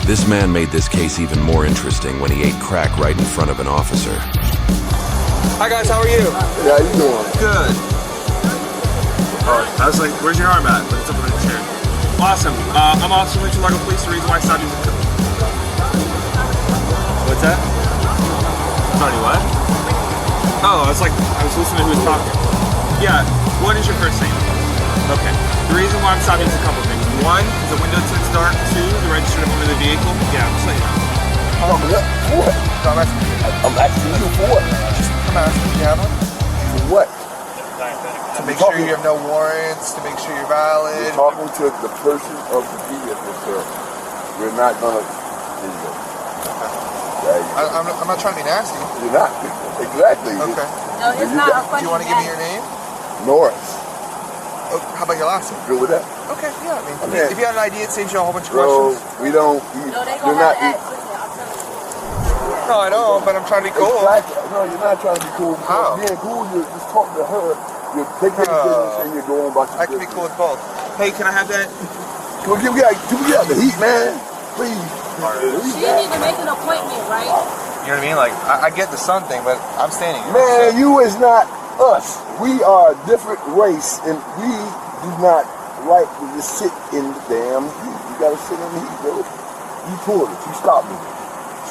This man made this case even more interesting when he ate crack right in front of an officer. Hi guys, how are you? Hey, how you doing? Good. I was like, where's your arm at? But it's up on the chair. Awesome. I'm Officer Lynch, Largo Police. The reason why I stopped you is... What's that? Sorry, what? Oh, I was listening to who was talking. Yeah, what is your first name? Okay. The reason why I'm stopping is a couple things. One, is the window tints dark. Two, the registered number of the vehicle. Yeah, I'm saying that. For what? I'm asking you for what? I'm asking you, Gavin. For what? To make sure you have no warrants, to make sure you're valid. You're talking to the person of the vehicle, sir. You're not gonna... There you go. I'm not trying to be nasty. You're not. Exactly. Okay. No, it's not a funny. Do you want to give me your name? Norris. Oh, how about your last name? Good with that? Okay, yeah. I mean, if you had an idea, it saves you a whole bunch of Bro, questions. we don't... No, they you're gonna not... have to ask. Listen, I'll tell you. No, I know, but I'm trying to be cool. Exactly. No, you're not trying to be cool. How? Being cool, you're just talking to her. You're taking the business and you're going about your I can be cool with both. Hey, can I have that? Can we get out the heat, man? Please. She need to make an appointment, right? You know what I mean? Like, I get the sun thing, but I'm standing here. Man, you is not us. We are a different race, and we do not like to just sit in the damn heat. You gotta sit in the heat, bro. You pulled it. You stopped me.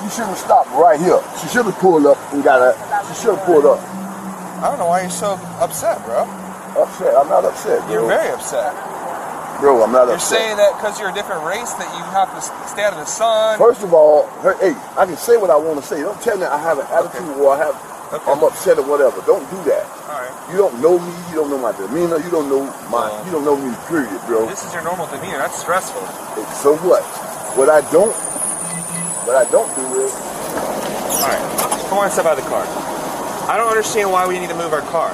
She should have stopped right here. She should have pulled up and she should have pulled up. I don't know why you're so upset, bro. Upset? I'm not upset, bro. You're very upset. Bro, I'm not You're upset. saying that because you're a different race that you have to stay out of the sun. First of all, hey, I can say what I want to say. Don't tell me I have an attitude or I'm upset or whatever. Don't do that. All right. You don't know me. You don't know my demeanor. You don't know you don't know me, period, bro. This is your normal demeanor. That's stressful. So what? What I don't do is... All right. Come on, step out of the car. I don't understand why we need to move our car.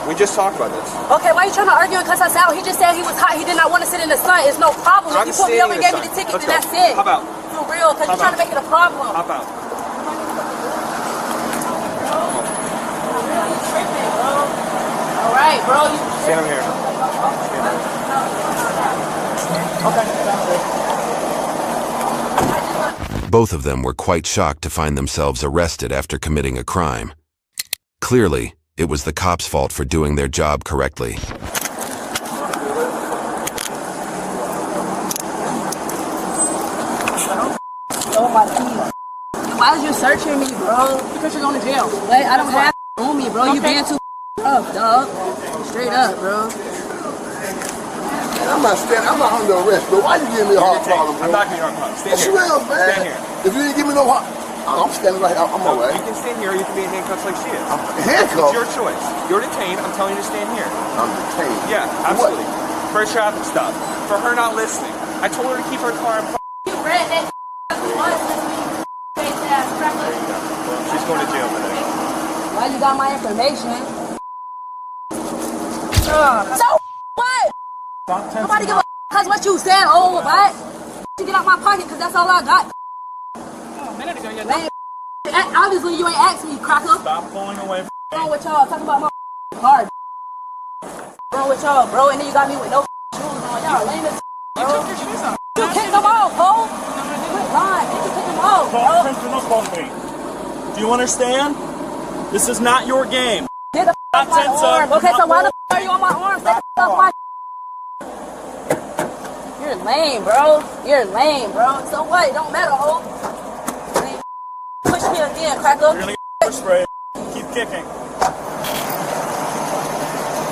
We just talked about this. Okay, why are you trying to argue and cuss us out? He just said he was hot. He did not want to sit in the sun. It's no problem. If you put me over and gave me the ticket, then that's it. Hop out. For real, because you're trying to make it a problem. Hop out. All right, bro. Stand over here. Okay. Both of them were quite shocked to find themselves arrested after committing a crime. Clearly, it was the cops' fault for doing their job correctly. Oh my God. Why is you searching me, bro? Because you're going to jail. Wait, I don't have on me, bro. You being too up, dog. Straight up, bro. I'm not under arrest, bro. Why you giving me a hard problem, bro? I'm not giving you a hard problem. Stand That's here. real, man. Stand here. If you didn't give me no hard... I'm standing right here. I'm all right. You can stand here or you can be in handcuffs like she is. Handcuffed? It's your choice. You're detained. I'm telling you to stand here. I'm detained. Yeah, For absolutely. For a traffic stop. For her not listening. I told her to keep her car in park. You read that She's going to jail today. Why you got my information? So what? Nobody give a cause what you said. Oh, what? You get out my pocket because that's all I got. Man, obviously you ain't asked me, cracker. Stop pulling away. What's wrong with y'all? Talk about my car. What's wrong with y'all, bro? And then you got me with no shoes on. Y'all lame as bro. You took your shoes off. You kicked them off, bro. Quit lying. You kicked them off, bro. Do you understand? This is not your game. Get the off my arm. Okay, so why the are you on my arm? Stay off my. You're lame, bro. You're lame, bro. So what? It don't matter, ho. Push me again, cracker. You're gonna get spray. Keep kicking.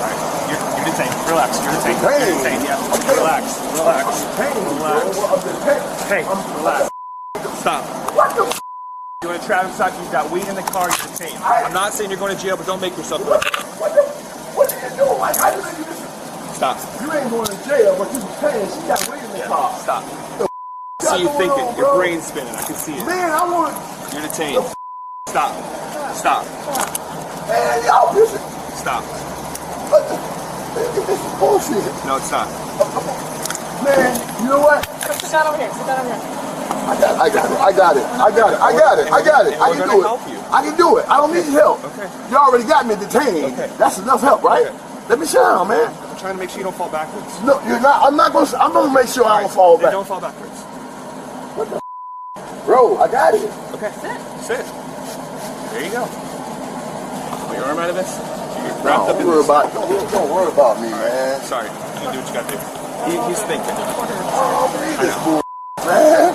Alright, you're detained. Relax. You're detained. You're detained. Yeah. Relax. Hey, relax. Stop. What the You want a traffic stop? You've got weed in the car. You're detained. I'm not saying you're going to jail, but don't make yourself look. What did you do? Like, I just... Stop. You ain't going to jail, but you saying she got weed in the car. Stop. See you thinking. Your brain's spinning. I can see it. Man, I want... You're detained. Stop. Stop. Man, y'all busy. Stop. This is bullshit. No, it's not. Man, you know what? Sit down over here. Sit down over here. I got it. I can do it. Help you. I can do it. I don't need help. Okay. You already got me detained. Okay. That's enough help, right? Okay. Let me sit down, man. I'm trying to make sure you don't fall backwards. No, you're not. I'm gonna make sure I don't fall Then back. don't fall backwards. What the Bro, I got it. Okay. Sit. There you go. Put your arm out of this. You're wrapped up in this. Don't worry about me, man. Sorry. You do what you got to do. He's thinking. Oh, leave this bull, man.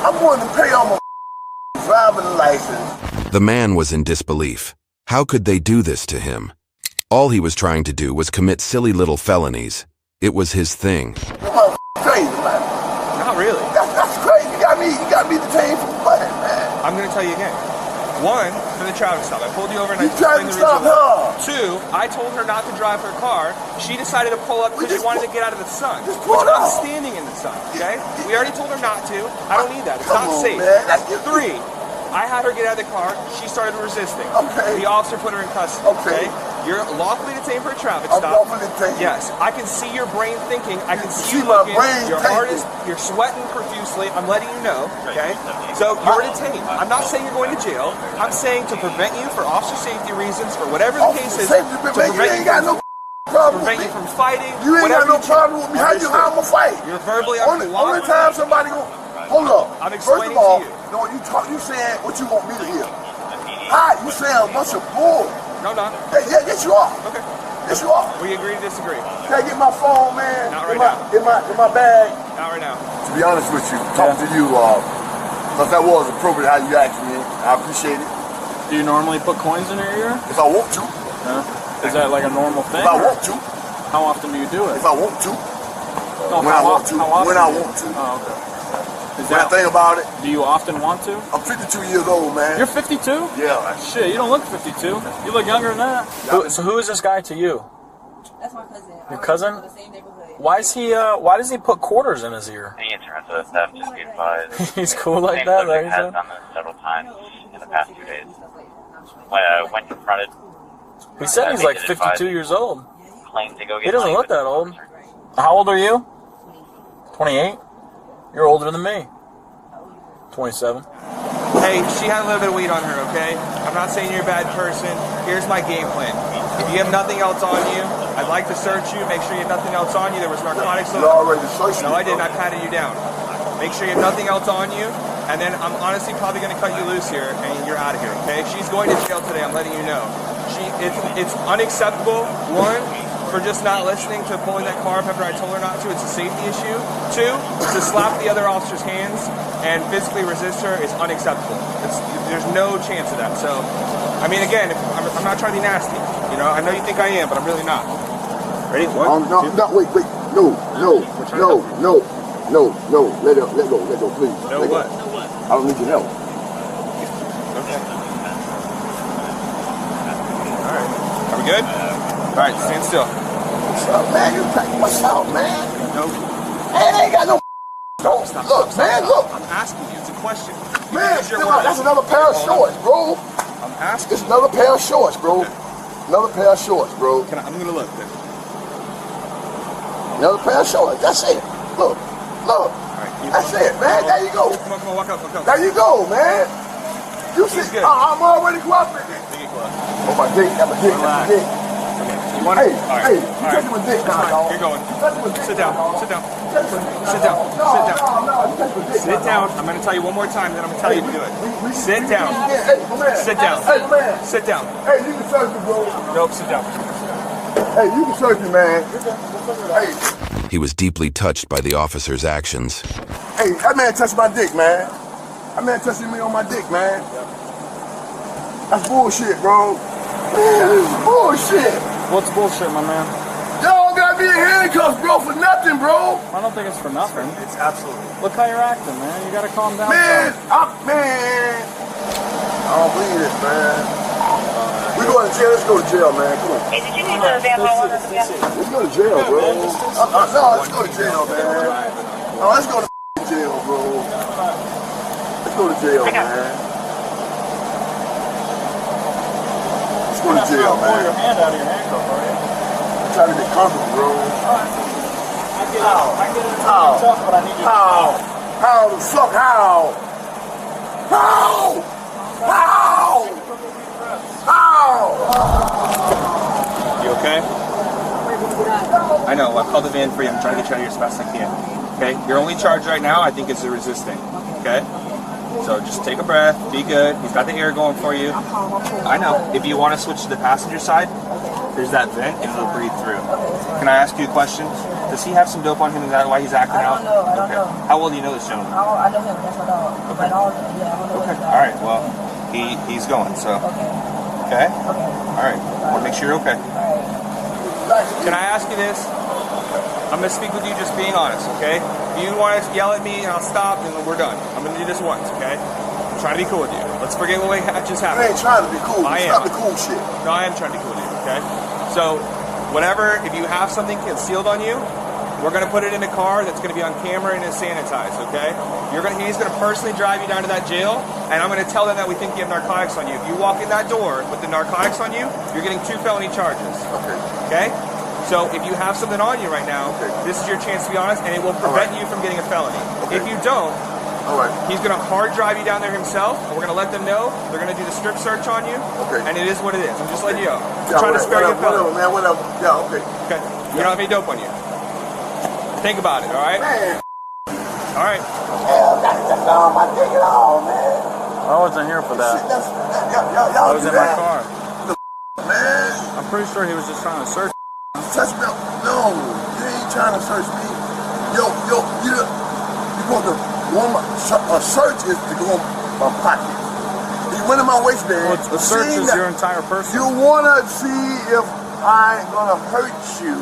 I'm going to pay on my driving license. The man was in disbelief. How could they do this to him? All he was trying to do was commit silly little felonies. It was his thing. You're crazy, man. Not really. That's crazy. You got me detained for what, man? I'm going to tell you again. One, for the traffic stop. I pulled you over and I You tried explained to the stop reason. her. 2, I told her not to drive her car. She decided to pull up because she wanted to get out of the sun. Just Which pull it I'm out. standing in the sun, okay? We already told her not to. I don't need that. It's Come not on, safe. man. That's 3, I had her get out of the car. She started resisting. Okay. The officer put her in custody, Okay. You're lawfully detained for a traffic I'm stop. lawfully detained. Yes. I can see your brain thinking. I can see you my looking. brain Your thinking. heart is, you're sweating profusely. I'm letting you know, okay? So you're detained. I'm not saying you're going to jail. I'm saying to prevent you for officer safety reasons, for whatever the case is, Safety, to man, you prevent ain't got no problem prevent with you me. from fighting. You ain't got whatever no problem with me. How I'ma fight? You're verbally Only uncooperative. time somebody hold up. I'm First explaining of all, to you. no, you saying what you want me to hear. Hi, you saying a bunch of bull. No, no. Yes, you are. Okay. Yes, you are. We agree to disagree. Can I get my phone, man? Not right in my bag. Not right now. To be honest with you, talk to you, because that was appropriate how you asked me. I appreciate it. Do you normally put coins in your ear? If I want to. Is that like a normal thing? If I want to. How often do you do it? If I want to. No, When I want to. how often When I do you- want to. Oh, okay. Is When I that, think about it, do you often want to? I'm 52 years old, man. You're 52? Yeah. Shit, you don't look 52. You look younger than that. So who is this guy to you? That's my cousin. Your cousin? We're in the same neighborhood. Why is he? Why does he put quarters in his ear? Any insurance of theft, just be advised. He's cool like Same that. subject Like has done this several times in the past 2 days. When confronted, he said he's like 52 years old. claimed to go get He doesn't money look with that the old. officer. How old are you? 28. You're older than me. 27. Hey, she had a little bit of weed on her, okay? I'm not saying you're a bad person. Here's my game plan. If you have nothing else on you, I'd like to search you, make sure you have nothing else on you. There was narcotics on You already searched me. No, I didn't. I patted you down. Make sure you have nothing else on you, and then I'm honestly probably going to cut you loose here, and you're out of here, okay? She's going to jail today, I'm letting you know. It's unacceptable, 1, for just not listening to pulling that car up after I told her not to. It's a safety issue. 2, to slap the other officer's hands and physically resist her is unacceptable. There's no chance of that. So, I mean, again, I'm not trying to be nasty. You know, I know you think I am, but I'm really not. Ready? 1, 2. No, wait. No. Let go, please. No Let what? Go. I don't need your help. Okay. All right. Are we good? All right, stand still. What's up, man? What's up, man? No. Man, I ain't got no. Don't Stop, look, stop, man. stop. Look, I'm asking you. It's a question. man. Use your words. That's another pair of shorts, bro. I'm asking. It's another pair of shorts, bro. Another pair of shorts, bro. I'm gonna look then. Another pair of shorts. That's it. Look. That's it, man. There you go. Come on, walk up. There you go, man. You see, good. I'm already cooperating. Take it close. Oh, my dick. That's my dick. Relax. That's my dick. You want Hey, it? All right. hey, you All right. touching my dick now, Fine. dog. You're going. Touching my dick Sit now, down. dog. Sit down. Touching my dick Sit now, down. dog. Sit down. No, you touching my dick Sit now, down. dog. I'm gonna tell you one more time, then I'm gonna tell you to do it. Sit down. Hey, my man. Sit down. Hey, my man. Sit down. Hey, you can search me, bro. Nope. Sit down. Hey, you can search me, man. Hey, He was deeply touched by the officer's actions. hey, that man touched my dick, man. That man touching me on my dick, man. That's bullshit, bro. Man, this is bullshit. What's bullshit, my man? Y'all gotta be in handcuffs, bro, for nothing, bro. I don't think it's for nothing. It's absolutely. Look how you're acting, man. You gotta calm down. Man, son. I don't believe this, man. We going to jail. Let's go to jail, man. Come on. Hey, did you need the van one? Let's go to jail, bro. No, let's go to jail, man. No, let's go to jail, bro. Let's go to jail, man. Let's go to jail, Pull your man. hand out of your handcuff, are you? I'm trying to get comfortable, bro. I get it. How? Tough, but I need you. How the fuck? How? You okay? I know. I called the van for you. I'm trying to get you out of here as fast as I can. Okay? Your only charge right now, I think, is the resisting. Okay? So just take a breath, be good. He's got the air going for you. I'm calm, I'm cool. I know. If you want to switch to the passenger side, there's that vent and it'll breathe through. Can I ask you a question? Does he have some dope on him? Is that why he's acting out? I don't know. How well do you know this gentleman? I know him. That's my dog. Okay. I don't know Okay. All right. Well, he's going. So. Okay. All right. I want to make sure you're okay. Can I ask you this? I'm going to speak with you just being honest, okay? If you want to yell at me and I'll stop, then we're done. I'm going to do this once, okay? I'm trying to be cool with you. Let's forget what just happened. I ain't trying to be cool. I am. Stop the cool shit. No, I am trying to be cool with you, okay? So, whatever, if you have something concealed on you, we're going to put it in a car that's going to be on camera and is sanitized, okay? He's going to personally drive you down to that jail, and I'm going to tell them that we think you have narcotics on you. If you walk in that door with the narcotics on you, you're getting 2 felony charges. Okay? So if you have something on you right now, this is your chance to be honest, and it will prevent you from getting a felony. If you don't, he's going to hard drive you down there himself, and we're going to let them know. They're going to do the strip search on you, and it is what it is. I'm just letting you know. I'm trying to spare you a felony. Whatever, man, whatever. Yeah, okay. Okay. You don't have any dope on you. Think about it, all right? Man. All right. That's all my dick at all, man. I wasn't here for that. Y'all I was do in my that. car. Man, I'm pretty sure he was just trying to search. touch me. No, you ain't trying to search me. You supposed to a search is to go in my pocket. You went in my waistband. Well, the search is your entire person. You wanna see if I ain't gonna hurt you.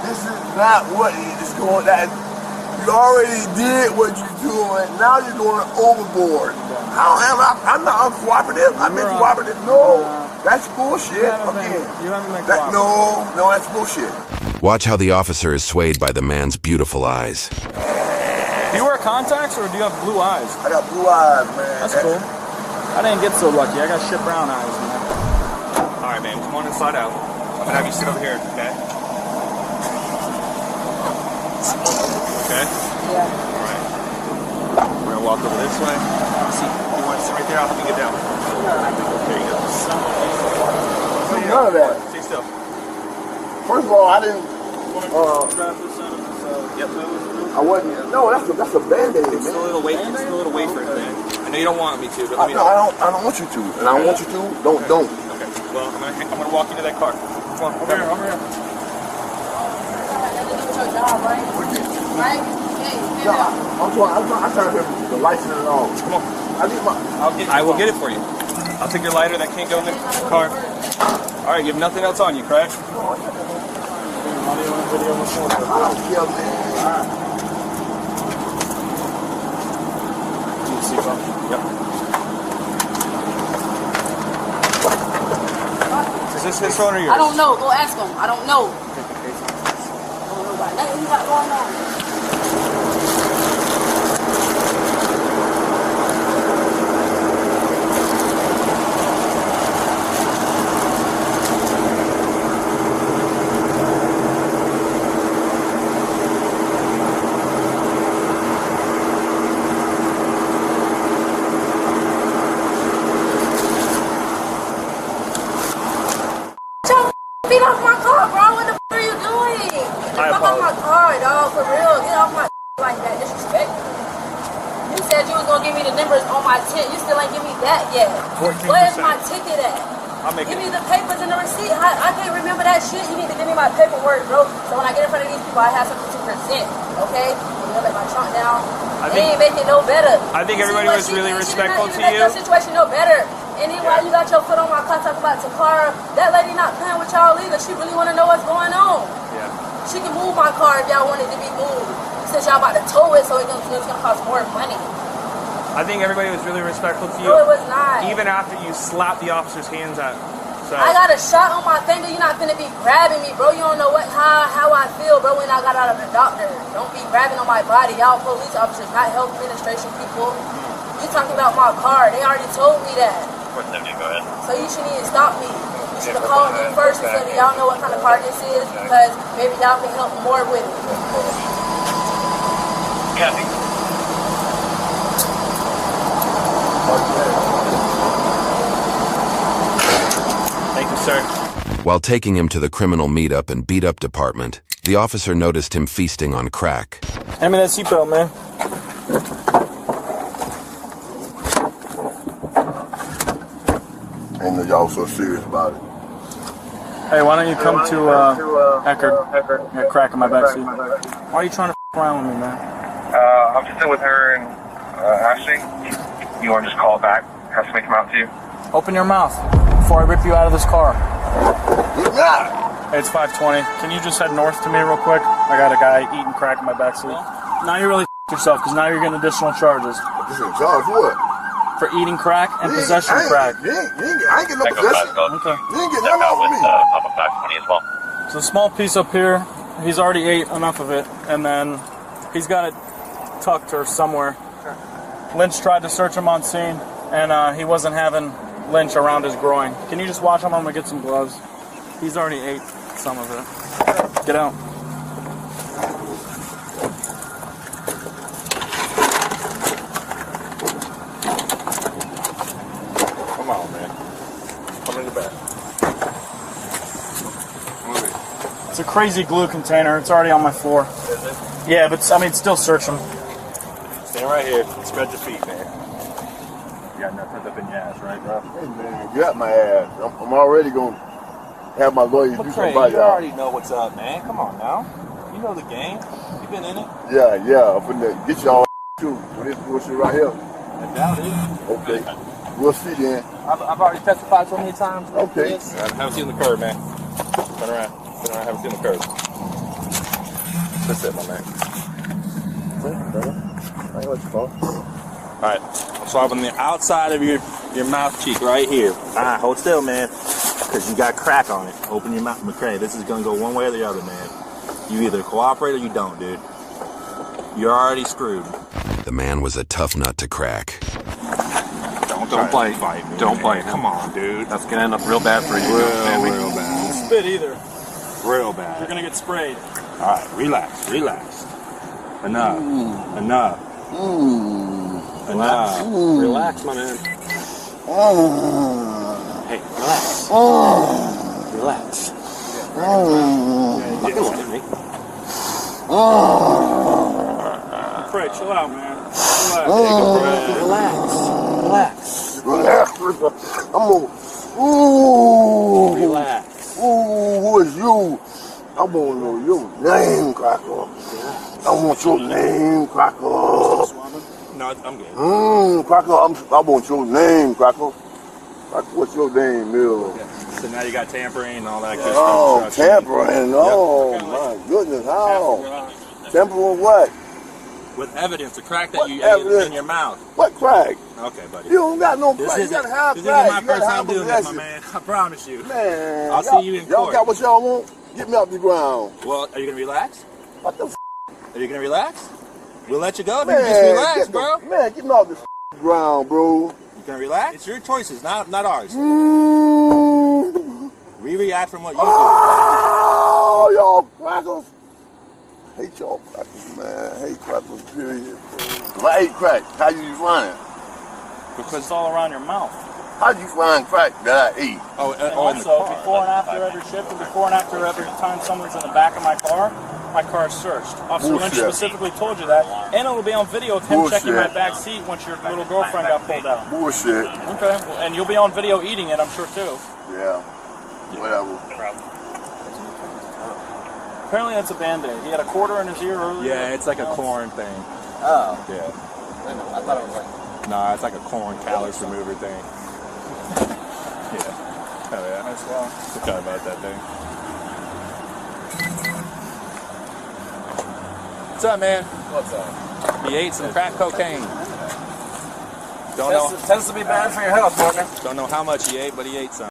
This is not what is going. That you already did what you're doing. Now you're going overboard. I'm not uncooperative. I've been cooperative. No, that's bullshit. You haven't been cooperative. No, that's bullshit. Watch how the officer is swayed by the man's beautiful eyes. Do you wear contacts or do you have blue eyes? I got blue eyes, man. That's cool. I didn't get so lucky. I got shit brown eyes, man. All right, man. Come on inside out. I'm going to have you sit over here, okay? Okay? Yeah. All right. We're going to walk over this way. See, you want to sit right there? I'll help you get down. There you go. None of that. Stay still. First of all, I didn't. Yep. I wasn't. No, that's a band-aid, It's man. a little wait. It's a little wait for it, man. I know you don't want me to, but let me No, know. I don't want you to, and I don't want you to. Don't. Okay. Well, I'm gonna walk into that car. Come on, over here. Your job, right? Right? Hey, No, I'm trying to get the license and all. Come on. I I will get it for you. I'll take your lighter. That can't go in the car. All right. You have nothing else on you, correct? I don't care, man. Yep. Is this his phone or yours? I don't know. Go ask him. I don't know. I don't know about nothing you got going on. Get off my car, bro. What the f are you doing? Get off my car, dog. For real. Get off my like that. Disrespect. You said you was gonna give me the numbers on my tent. You still ain't give me that yet. 14%. Where's my ticket at? I'll make Give it. me the papers and the receipt. I can't remember that shit. You need to give me my paperwork, bro. So when I get in front of these people, I have something to present. Okay? You know, let my trunk down. They ain't making it no better. I think everybody was really respectful to Make you. your situation no better. And then while you got your foot on my car talking about Takara, that lady not playing with y'all either. She really want to know what's going on. Yeah. She can move my car if y'all want it to be moved. Since y'all about to tow it, so it's gonna cost more money. I think everybody was really respectful to you. No, it was not. Even after you slapped the officer's hands out. So I got a shot on my finger. You're not finna be grabbing me, bro. You don't know how I feel, bro, when I got out of the doctor. Don't be grabbing on my body. Y'all police officers, not health administration people. You talking about my car. They already told me that. 470, go ahead. So you shouldn't even stop me. You should have called me first and said, y'all know what kind of car this is, because maybe y'all can help more with it. Kathy. thank you, sir. While taking him to the criminal meetup and beat-up department, The officer noticed him feasting on crack. Hand me that seatbelt, man. Ain't no y'all so serious about it. Hey, why don't you come to Eckerd? I got crack in my backseat. Why are you trying to f around with me, man? I'm sitting with her and Ashley. You want to just call back? Have somebody come out to you? Open your mouth before I rip you out of this car. Yeah. Hey, it's 5:20. Can you just head north to me real quick? I got a guy eating crack in my backseat. Now you really yourself, because now you're getting additional charges. This is charge what? For eating crack and possession of crack. I ain't getting no possession. Okay. You ain't getting Check nothing out off with me. Papa 520 as well. It's a small piece up here. He's already ate enough of it, and then he's got it tucked or somewhere. Lynch tried to search him on scene, and he wasn't having Lynch around his groin. Can you just watch him? I'm gonna get some gloves. He's already ate some of it. Get out. Come on, man. Come in the back. It's a crazy glue container. It's already on my floor. Is it? Yeah, but I mean, still search him. Stand right here. Spread your feet, man. You got nothing tucked up in your ass, right, bro? Hey, man, get out my ass. I'm already going to have my lawyers do McCray, somebody you out. already know what's up, man. Come on now. You know the game. You been in it. Yeah. I'm finna get y'all too. With this bullshit right here. I doubt it. Okay. We'll see then. I've already testified so many times. Okay. Have a seat on the curb, man. Turn around. Have a seat on the curb. That's it, my man. I ain't let you fall. Alright. So I'm on the outside of your mouth cheek right here. Alright, hold still, man. Because you got crack on it. Open your mouth. McCray, this is going to go one way or the other, man. You either cooperate or you don't, dude. You're already screwed. The man was a tough nut to crack. Don't play. Don't play. Come on, dude. That's going to end up real bad for you. Real bad. Don't spit either. Real bad. You're gonna get sprayed. Alright, relax. Enough. Enough. Relax, my man. Hey, relax. Relax. Pray, chill out, man. Relax. Relax. I'm gonna. Ooh. Relax. Ooh, who is you? I want to know your name, Cracker. I want your name, Cracker. No, I'm good. Cracker, I want your name, Cracker. Cracker, what's your name, Mill? So now you got tampering and all that good Oh, stuff. tampering. Oh, my goodness. How? Tampering what? With evidence, the crack that What you evidence? ate in your mouth. What crack? Okay, buddy. You don't got no This crack. You isn't gotta have this crack. isn't my You gotta first have time doing this, my possession. man. I promise you. Man, I'll see you in y'all court. got what y'all want? Get me off the ground. Well, are you gonna relax? What the f? Are you gonna relax? We'll let you go. Man, Just relax, get bro. Man, get me off this ground, bro. You gonna relax? It's your choices, not ours. We react from what you do. Oh, y'all crackers. Hate y'all crackers, man. Hate crackers, period. If I ate crack, how you find it? Because it's all around your mouth. How you find crack that I ate? Oh, And in the also, car. before and after every shift, and before and after every time someone's in the back of my car is searched. Officer Lynch Bullshit. specifically told you that, and it'll be on video of him Bullshit. checking my back seat once your little girlfriend got pulled out. Bullshit. Okay, well, and you'll be on video eating it, I'm sure too. Yeah. Whatever. Apparently that's a Band-Aid. He had a quarter in his ear earlier. Yeah, it's like a corn thing. Oh. Yeah. I thought it was like. Nah, it's like a corn callus remover thing. Yeah. Oh yeah. As well. Forgot about that thing. What's up, man? What's up? He ate some crack cocaine. Don't know. Tends to be bad for your health, partner. Don't know how much he ate, but he ate some.